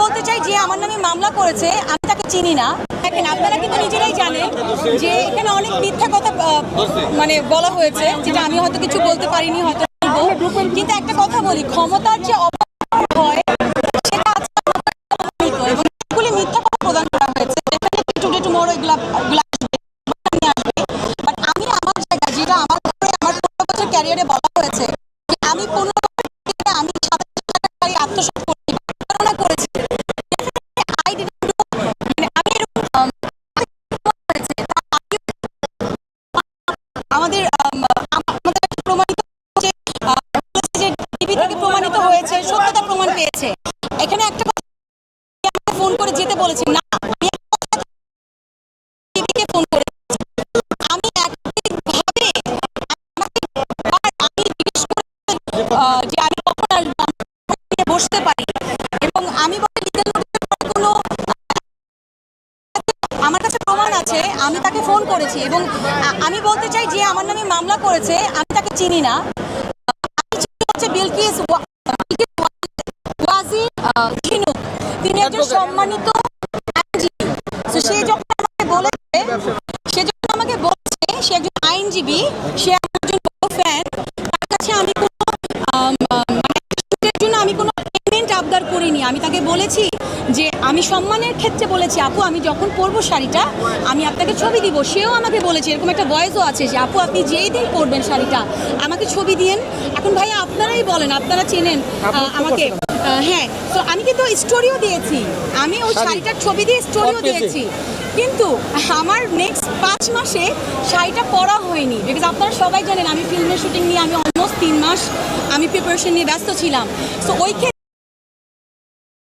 বলতে চাই যে আমার নামে মামলা করেছে আমি তাকে চিনি না। দেখেন আপনারা কিন্তু নিজেরাই জানেন যে এখানে অনেক মিথ্যা কথা মানে বলা হয়েছে, যেটা আমি হয়তো কিছু বলতে পারিনি, হয়তো বলবো। কিন্তু একটা কথা বলি, ক্ষমতার যে অপব্যবহার হয় সেটা আজকে প্রমাণিত এবং এগুলি মিথ্যা কথা প্রদান করা হয়েছে। ডেফিনেটলি টুডে টুমরো এগুলা আসবে, বাট আমি আমার জায়গা যেটা আমার ব্যাপারে আমার 15 বছর ক্যারিয়ারে বলা হয়েছে যে আমি 15 বছর আমি 27 টাকা গাড়ি আত্মসাৎ করেছি, প্রতারণা করেছি। I didn't do, মানে আমি এরকম হয়েছে আমাদের আমাদের প্রমাণিত যে বলেছে যে টিভি থেকে প্রমাণিত হয়েছে, সত্যতা প্রমাণ পেয়েছে। এখানে একটা কথা আমাকে ফোন করে যেতে বলেছি না, আমি টিভিকে ফোন করে আমি একভাবে আমি জিজ্ঞেস করে যে আমি কখন আসবো, আমি বসতে পারি এবং আমি বলে লিগ্যাল নোটিসের পরে কোনো আমার কাছে প্রমাণ আছে, আমি তাকে ফোন করেছি এবং আমি বলতে চাই যে আমার নামে মামলা করেছে আমি তাকে চিনি না। আমি চিনি হচ্ছে বিলকিস ওয়াজির ঝিনুক, তিনি একজন সম্মানিত আইনজীবী। তো সে যখন আমাকে বলেছে সে একজন আইনজীবী, সে আমার একজন বড় ফ্যান, তার কাছে আমি কোনো জন্য আমি কোনো পেমেন্ট আবদার করিনি। আমি তাকে বলেছি যে আমি সম্মানের ক্ষেত্রে বলেছি আপু আমি যখন পরবো শাড়িটা আমি আপনাকে ছবি দিব। সেও আমাকে বলেছে, এরকম একটা ভয়েসও আছে যে আপু আপনি যেই দিন পরবেন শাড়িটা আমাকে ছবি দিয়েন। এখন ভাইয়া আপনারাই বলেন, আপনারা চেনেন আমাকে। হ্যাঁ, তো আমি কিন্তু স্টোরিও দিয়েছি, আমি ওই শাড়িটার ছবি দিয়ে স্টোরিও দিয়েছি, কিন্তু আমার নেক্সট 5 মাসে শাড়িটা পরা হয়নি। বিকজ আপনারা সবাই জানেন আমি ফিল্মের শুটিং নিয়ে আমি অলমোস্ট 3 মাস আমি প্রিপারেশন নিয়ে ব্যস্ত ছিলাম। সো ওই ক্ষেত্রে